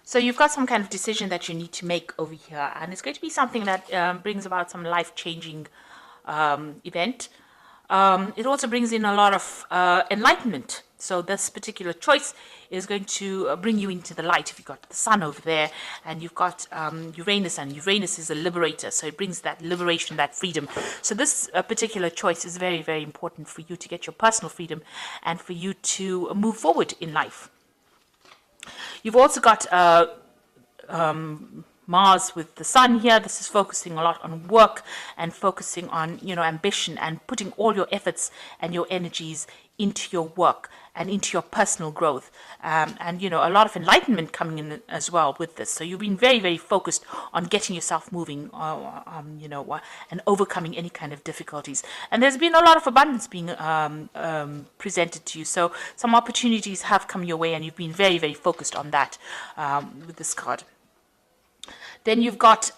So you've got some kind of decision that you need to make over here, and it's going to be something that brings about some life-changing event. It also brings in a lot of enlightenment. So this particular choice is going to bring you into the light. If you've got the sun over there and you've got Uranus, and Uranus is a liberator, so it brings that liberation, that freedom. So this particular choice is very, very important for you to get your personal freedom and for you to move forward in life. You've also got Mars with the sun here. This is focusing a lot on work and focusing on, ambition and putting all your efforts and your energies into your work and into your personal growth. And, a lot of enlightenment coming in as well with this. So you've been very, very focused on getting yourself moving, and overcoming any kind of difficulties. And there's been a lot of abundance being presented to you. So some opportunities have come your way, and you've been very, very focused on that with this card. Then you've got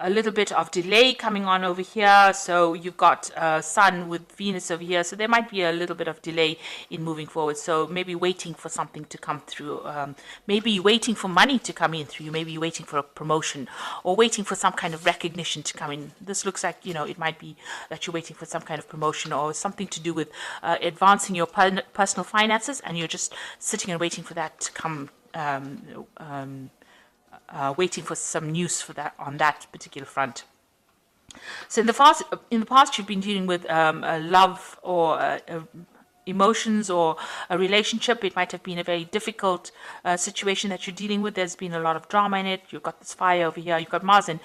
a little bit of delay coming on over here. So you've got Sun with Venus over here. So there might be a little bit of delay in moving forward. So maybe waiting for something to come through. Maybe waiting for money to come in through. Maybe waiting for a promotion or waiting for some kind of recognition to come in. This looks like, it might be that you're waiting for some kind of promotion or something to do with advancing your personal finances, and you're just sitting and waiting for that to come. Waiting for some news for that on that particular front. So in the past, you've been dealing with a love or emotions or a relationship. It might have been a very difficult situation that you're dealing with. There's been a lot of drama in it. You've got this fire over here. You've got Mars and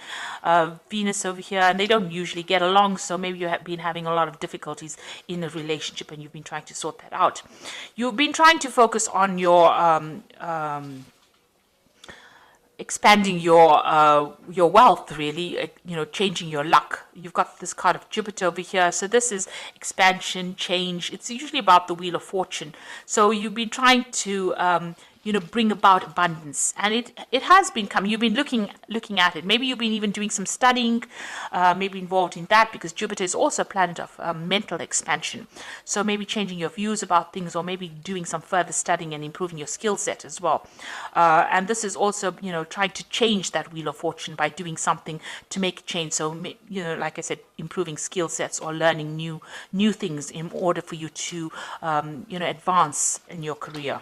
Venus over here, and they don't usually get along. So maybe you have been having a lot of difficulties in a relationship, and you've been trying to sort that out. You've been trying to focus on your expanding your wealth, really, changing your luck. You've got this card of Jupiter over here. So this is expansion, change. It's usually about the Wheel of Fortune. So you've been trying to bring about abundance, and it has been coming. You've been looking at it. Maybe you've been even doing some studying, maybe involved in that, because Jupiter is also a planet of mental expansion. So maybe changing your views about things, or maybe doing some further studying and improving your skill set as well. And this is also, trying to change that Wheel of Fortune by doing something to make a change. So, like I said, improving skill sets or learning new things in order for you to, advance in your career.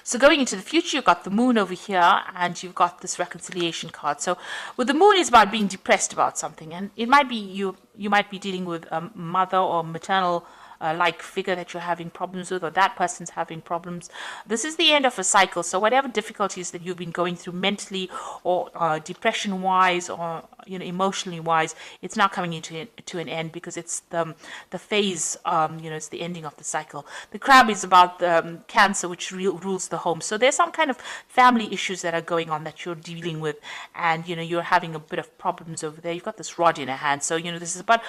So going into the future, you've got the moon over here, and you've got this reconciliation card. So with the moon, is about being depressed about something, and it might be you might be dealing with a mother or maternal like figure that you're having problems with, or that person's having problems. This is the end of a cycle. So whatever difficulties that you've been going through mentally or depression wise or emotionally wise, it's now coming to an end, because it's the phase, it's the ending of the cycle. The crab is about the Cancer, which rules the home. So there's some kind of family issues that are going on that you're dealing with, and you're having a bit of problems over there. You've got this rod in a hand, so this is about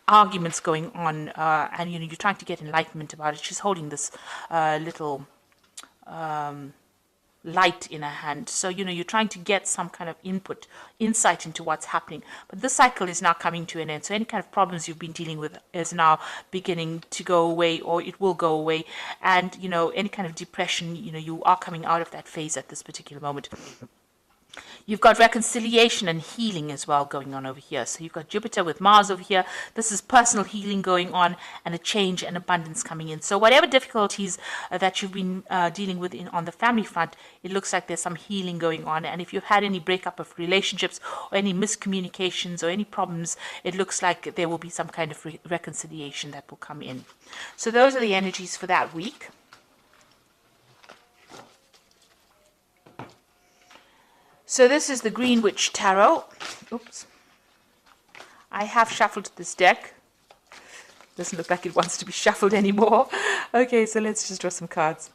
arguments going on, and you're trying to get enlightenment about it. She's holding this little light in her hand. So, you're trying to get some kind of insight into what's happening. But this cycle is now coming to an end. So any kind of problems you've been dealing with is now beginning to go away, or it will go away. And, any kind of depression, you are coming out of that phase at this particular moment. You've got reconciliation and healing as well going on over here. So you've got Jupiter with Mars over here. This is personal healing going on, and a change and abundance coming in. So whatever difficulties that you've been dealing with on the family front, it looks like there's some healing going on. And if you've had any breakup of relationships or any miscommunications or any problems, it looks like there will be some kind of reconciliation that will come in. So those are the energies for that week. So this is the Green Witch Tarot. Oops. I have shuffled this deck. Doesn't look like it wants to be shuffled anymore. Okay, so let's just draw some cards.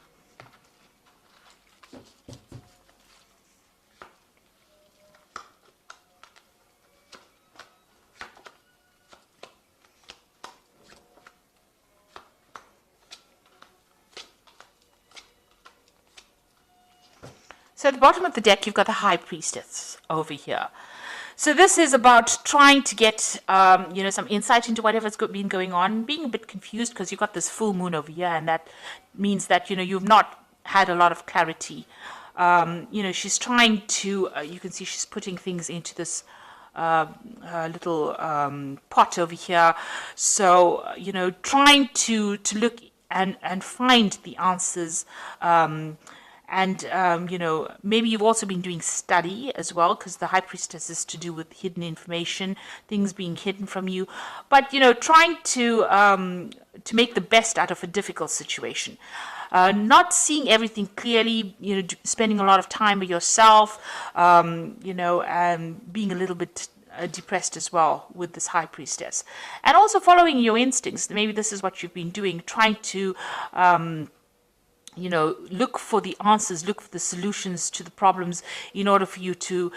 So at the bottom of the deck, you've got the High Priestess over here. So this is about trying to get, some insight into whatever's been going on, being a bit confused because you've got this full moon over here, and that means that, you've not had a lot of clarity She's trying to, you can see she's putting things into this little pot over here. So, trying to look and find the answers. Maybe you've also been doing study as well, because the high priestess is to do with hidden information, things being hidden from you. But, trying to make the best out of a difficult situation. Not seeing everything clearly, spending a lot of time with yourself, and being a little bit depressed as well with this high priestess. And also following your instincts. Maybe this is what you've been doing, trying to look for the answers, look for the solutions to the problems in order for you to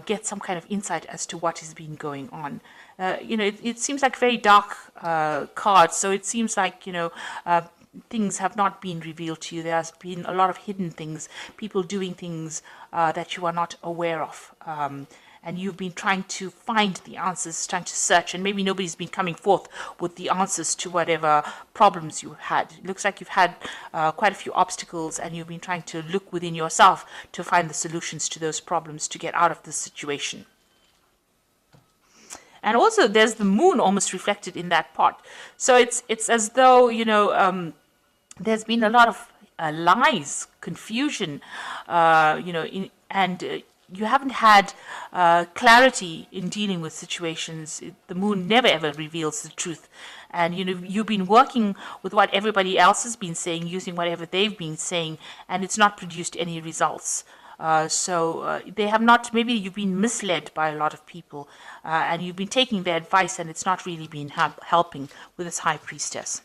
get some kind of insight as to what has been going on. It seems like very dark cards, so it seems like, things have not been revealed to you. There has been a lot of hidden things, people doing things that you are not aware of. And you've been trying to find the answers, trying to search, and maybe nobody's been coming forth with the answers to whatever problems you had. It looks like you've had quite a few obstacles, and you've been trying to look within yourself to find the solutions to those problems to get out of this situation. And also there's the moon almost reflected in that pot. So it's as though, there's been a lot of lies, confusion, you haven't had clarity in dealing with situations. The moon never ever reveals the truth. And, you've been working with what everybody else has been saying, using whatever they've been saying, and it's not produced any results. They have not, maybe you've been misled by a lot of people, and you've been taking their advice, and it's not really been helping with this high priestess.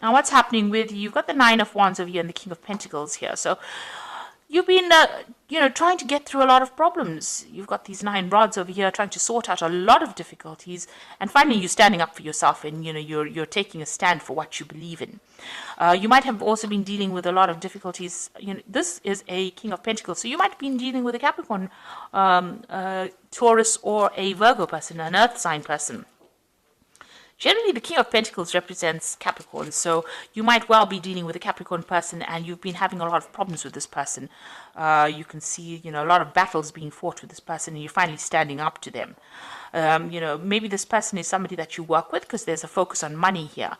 Now, what's happening with you? You've got the Nine of Wands over here and the King of Pentacles here. So you've been, trying to get through a lot of problems. You've got these 9 rods over here trying to sort out a lot of difficulties. And finally, you're standing up for yourself, and, you're taking a stand for what you believe in. You might have also been dealing with a lot of difficulties. This is a King of Pentacles. So you might have been dealing with a Capricorn, Taurus, or a Virgo person, an earth sign person. Generally, the King of Pentacles represents Capricorn, so you might well be dealing with a Capricorn person, and you've been having a lot of problems with this person. You can see, a lot of battles being fought with this person, and you're finally standing up to them. Maybe this person is somebody that you work with, because there's a focus on money here.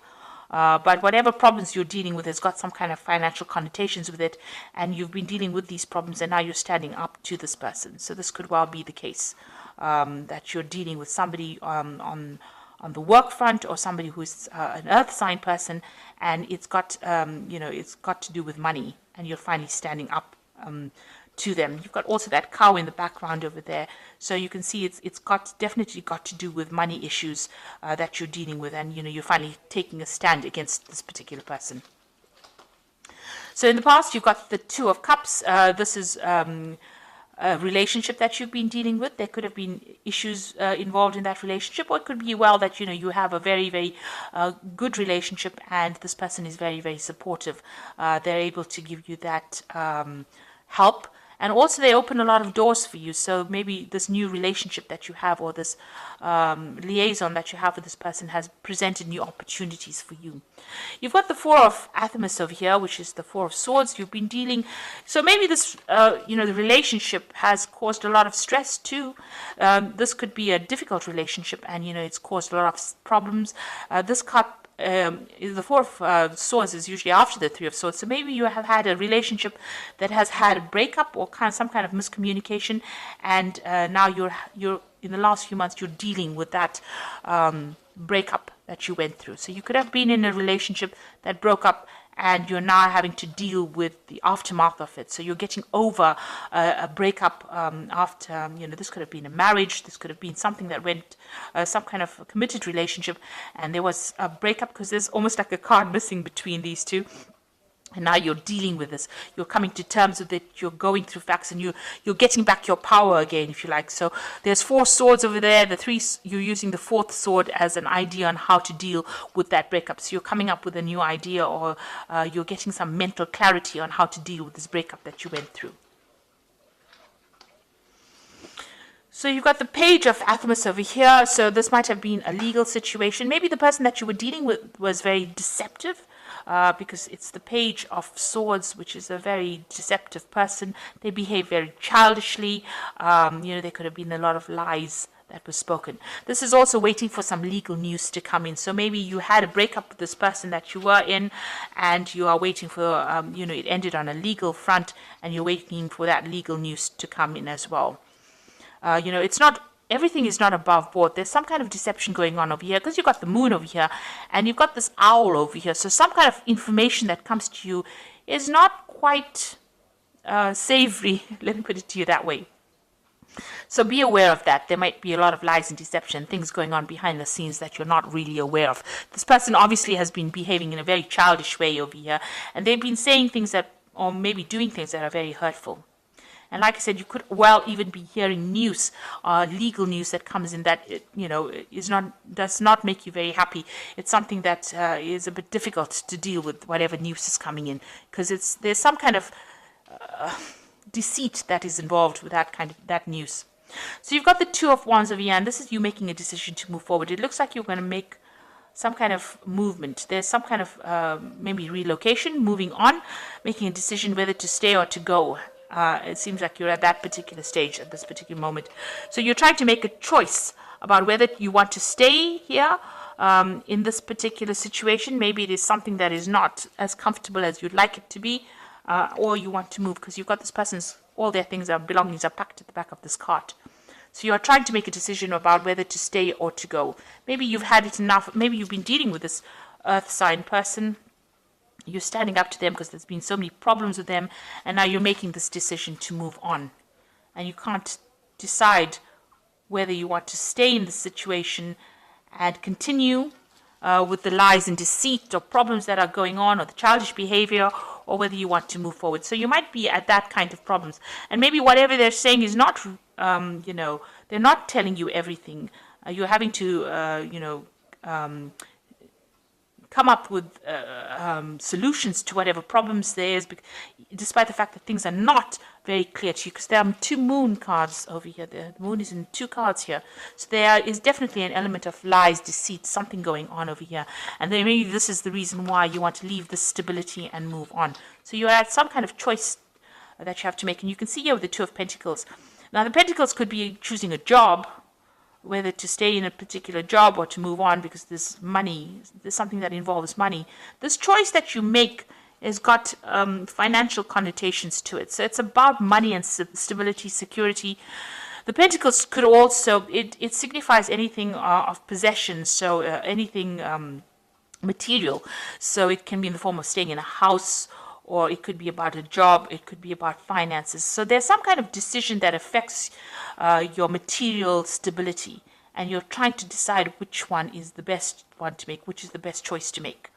But whatever problems you're dealing with has got some kind of financial connotations with it, and you've been dealing with these problems, and now you're standing up to this person. So this could well be the case, that you're dealing with somebody on the work front, or somebody who's an earth sign person, and it's got it's got to do with money, and you're finally standing up to them. You've got also that cow in the background over there, so you can see it's definitely got to do with money issues that you're dealing with, and you're finally taking a stand against this particular person. So in the past, you've got the Two of Cups. This is a relationship that you've been dealing with. There could have been issues involved in that relationship, or it could be well that you have a very, very good relationship, and this person is very, very supportive. They're able to give you that help, and also they open a lot of doors for you. So maybe this new relationship that you have, or this liaison that you have with this person, has presented new opportunities for you. You've got the Four of Athamas over here, which is the Four of Swords. You've been dealing, so maybe this, the relationship has caused a lot of stress too. This could be a difficult relationship, and it's caused a lot of problems. This cup, the Four of Swords is usually after the Three of Swords. So maybe you have had a relationship that has had a breakup, or some kind of miscommunication, and now you're in the last few months you're dealing with that breakup that you went through. So you could have been in a relationship that broke up, and you're now having to deal with the aftermath of it. So you're getting over a breakup after, this could have been a marriage, this could have been something that went, some kind of a committed relationship, and there was a breakup, because there's almost like a card missing between these two. And now you're dealing with this. You're coming to terms with it. You're going through facts, and you're getting back your power again, if you like. So there's 4 swords over there. The 3, you're using the 4th sword as an idea on how to deal with that breakup. So you're coming up with a new idea, or you're getting some mental clarity on how to deal with this breakup that you went through. So you've got the Page of Athamas over here. So this might have been a legal situation. Maybe the person that you were dealing with was very deceptive. because it's the Page of Swords, which is a very deceptive person. They behave very childishly. There could have been a lot of lies that was spoken. This is also waiting for some legal news to come in. So maybe you had a breakup with this person that you were in, and you are waiting for, it ended on a legal front, and you're waiting for that legal news to come in as well. It's not, everything is not above board. There's some kind of deception going on over here, because you've got the moon over here, and you've got this owl over here. So some kind of information that comes to you is not quite savory, let me put it to you that way. So be aware of that. There might be a lot of lies and deception, things going on behind the scenes that you're not really aware of. This person obviously has been behaving in a very childish way over here, and they've been saying things that, or maybe doing things that are very hurtful. And like I said, you could well even be hearing news, legal news that comes in that, does not make you very happy. It's something that is a bit difficult to deal with, whatever news is coming in, because there's some kind of deceit that is involved with that news. So you've got the Two of Wands over here, and this is you making a decision to move forward. It looks like you're going to make some kind of movement. There's some kind of maybe relocation, moving on, making a decision whether to stay or to go. It seems like you're at that particular stage at this particular moment. So you're trying to make a choice about whether you want to stay here in this particular situation. Maybe it is something that is not as comfortable as you'd like it to be, or you want to move because you've got this person's, all their things, their belongings are packed at the back of this cart. So you are trying to make a decision about whether to stay or to go. Maybe you've had it enough. Maybe you've been dealing with this earth sign person. You're standing up to them because there's been so many problems with them, and now you're making this decision to move on. And you can't decide whether you want to stay in the situation and continue with the lies and deceit or problems that are going on, or the childish behavior, or whether you want to move forward. So you might be at that kind of problems. And maybe whatever they're saying is not, they're not telling you everything. You're having to, come up with solutions to whatever problems there is, despite the fact that things are not very clear to you, because there are two moon cards over here. The moon is in two cards here. So there is definitely an element of lies, deceit, something going on over here. And then maybe this is the reason why you want to leave this stability and move on. So you're at some kind of choice that you have to make. And you can see here with the Two of Pentacles. Now the Pentacles could be choosing a job, whether to stay in a particular job or to move on because there's money, there's something that involves money. This choice that you make has got financial connotations to it. So it's about money and stability, security. The Pentacles could also, it signifies anything of possession, so anything material. So it can be in the form of staying in a house, or it could be about a job, it could be about finances. So there's some kind of decision that affects your material stability, and you're trying to decide which one is the best one to make, which is the best choice to make.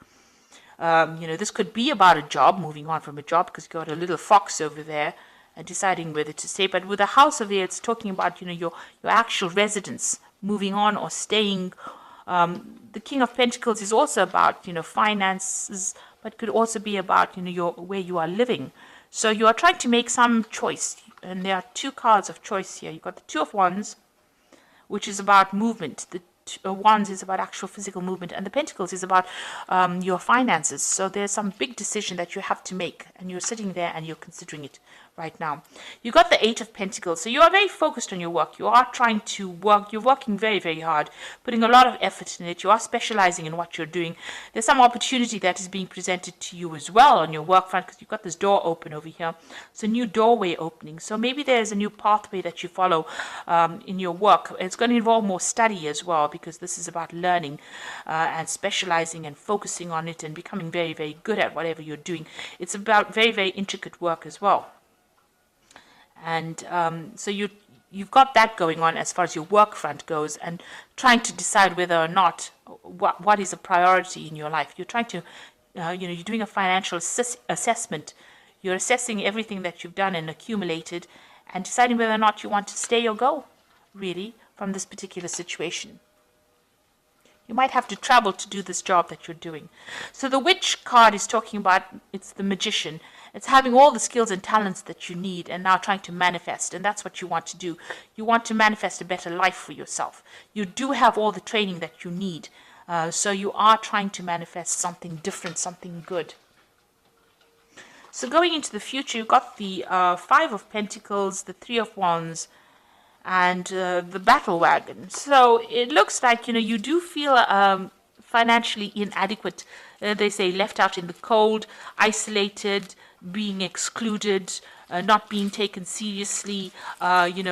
This could be about a job, moving on from a job, because you've got a little fox over there and deciding whether to stay. But with a house over here, it's talking about, your actual residence, moving on or staying. The King of Pentacles is also about, finances, but could also be about, where you are living. So you are trying to make some choice, and there are two cards of choice here. You've got the Two of Wands, which is about movement. The Wands is about actual physical movement, and the Pentacles is about your finances. So there's some big decision that you have to make, and you're sitting there and you're considering it right now. You got the Eight of Pentacles, so you are very focused on your work. You are trying to work. You're working very, very hard, putting a lot of effort in it. You are specializing in what you're doing. There's some opportunity that is being presented to you as well on your work front, because you've got this door open over here. It's a new doorway opening. So maybe there's a new pathway that you follow in your work. It's going to involve more study as well, because this is about learning and specializing and focusing on it and becoming very, very good at whatever you're doing. It's about very, very intricate work as well. And so you've got that going on as far as your work front goes, and trying to decide whether or not what is a priority in your life. You're trying to, you're doing a financial assessment. You're assessing everything that you've done and accumulated, and deciding whether or not you want to stay or go, really, from this particular situation. You might have to travel to do this job that you're doing. So the Witch card is talking about, it's the magician. It's having all the skills and talents that you need and now trying to manifest. And that's what you want to do. You want to manifest a better life for yourself. You do have all the training that you need. So you are trying to manifest something different, something good. So going into the future, you've got the Five of Pentacles, the Three of Wands, and the Battle Wagon. So it looks like, you do feel financially inadequate. They say left out in the cold, isolated, being excluded, not being taken seriously,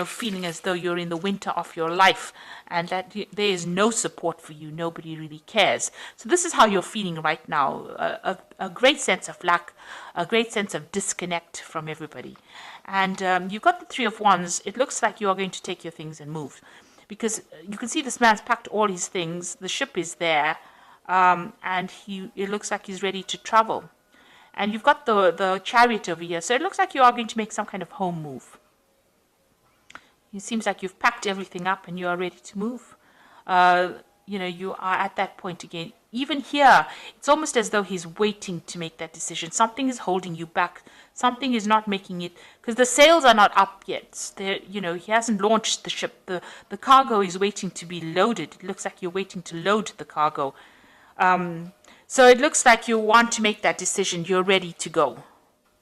feeling as though you're in the winter of your life and that there is no support for you. Nobody really cares. So this is how you're feeling right now. A great sense of lack, a great sense of disconnect from everybody. And you've got the Three of Wands. It looks like you are going to take your things and move. Because you can see this man's packed all his things. The ship is there. And it looks like he's ready to travel. And you've got the Chariot over here. So it looks like you are going to make some kind of home move. It seems like you've packed everything up and you are ready to move. You are at that point again. Even here, it's almost as though he's waiting to make that decision. Something is holding you back. Something is not making it, because the sails are not up yet. He hasn't launched the ship. The cargo is waiting to be loaded. It looks like you're waiting to load the cargo. So it looks like you want to make that decision. You're ready to go.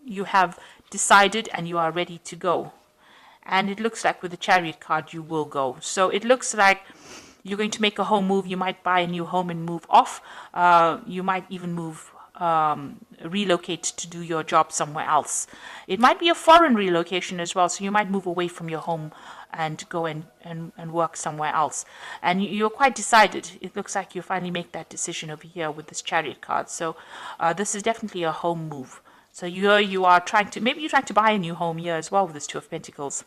You have decided and you are ready to go. And it looks like with the Chariot card, you will go. So it looks like you're going to make a home move. You might buy a new home and move off. You might even relocate to do your job somewhere else. It might be a foreign relocation as well. So you might move away from your home and go and work somewhere else. And you're quite decided. It looks like you finally make that decision over here with this Chariot card. So this is definitely a home move. So you are trying to buy a new home here as well with this Two of Pentacles.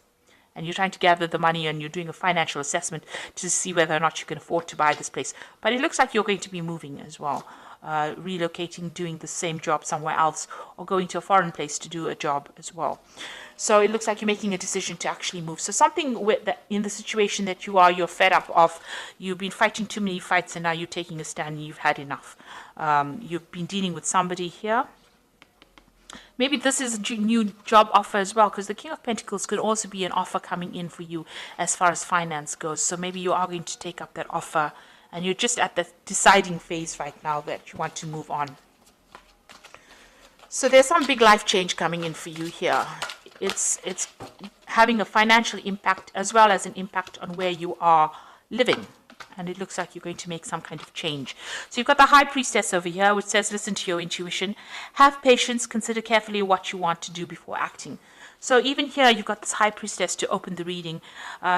And you're trying to gather the money and you're doing a financial assessment to see whether or not you can afford to buy this place. But it looks like you're going to be moving as well. Relocating, doing the same job somewhere else, or going to a foreign place to do a job as well. So it looks like you're making a decision to actually move. So something in the situation that you're fed up of. You've been fighting too many fights and now you're taking a stand and you've had enough. You've been dealing with somebody here. Maybe this is a new job offer as well, because the King of Pentacles could also be an offer coming in for you as far as finance goes. So maybe you are going to take up that offer and you're just at the deciding phase right now that you want to move on. So there's some big life change coming in for you here. It's having a financial impact as well as an impact on where you are living. And it looks like you're going to make some kind of change. So you've got the High Priestess over here, which says, listen to your intuition. Have patience. Consider carefully what you want to do before acting. So even here, you've got this High Priestess to open the reading.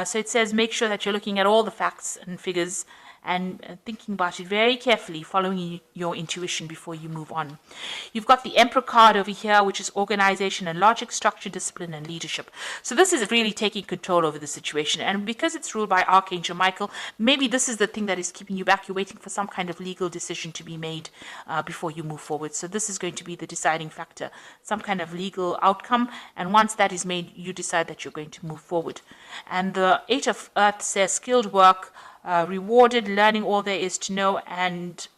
So it says, make sure that you're looking at all the facts and figures and thinking about it very carefully, following your intuition before you move on. You've got the Emperor card over here, which is organization and logic, structure, discipline, and leadership. So this is really taking control over the situation. And because it's ruled by Archangel Michael, maybe this is the thing that is keeping you back. You're waiting for some kind of legal decision to be made before you move forward. So this is going to be the deciding factor, some kind of legal outcome. And once that is made, you decide that you're going to move forward. And the Eight of Earth says skilled work, rewarded, learning all there is to know, and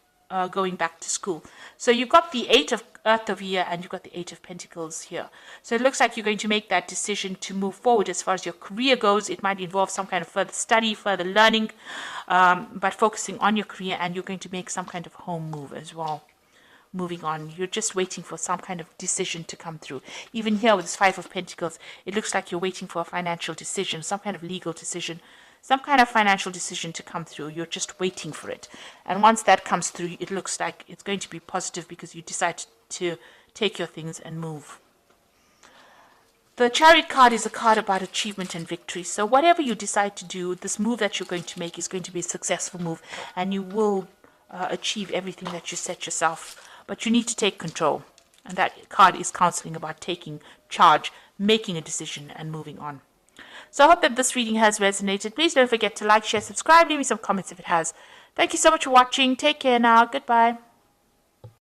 going back to school. So you've got the Eight of Earth over here and you've got the Eight of Pentacles here. So it looks like you're going to make that decision to move forward as far as your career goes. It might involve some kind of further study, further learning, but focusing on your career, and you're going to make some kind of home move as well. Moving on, you're just waiting for some kind of decision to come through. Even here with this Five of Pentacles, it looks like you're waiting for a financial decision, some kind of legal decision, some kind of financial decision to come through. You're just waiting for it. And once that comes through, it looks like it's going to be positive because you decide to take your things and move. The Chariot card is a card about achievement and victory. So whatever you decide to do, this move that you're going to make is going to be a successful move, and you will achieve everything that you set yourself. But you need to take control. And that card is counseling about taking charge, making a decision, and moving on. So I hope that this reading has resonated. Please don't forget to like, share, subscribe, leave me some comments if it has. Thank you so much for watching. Take care now. Goodbye.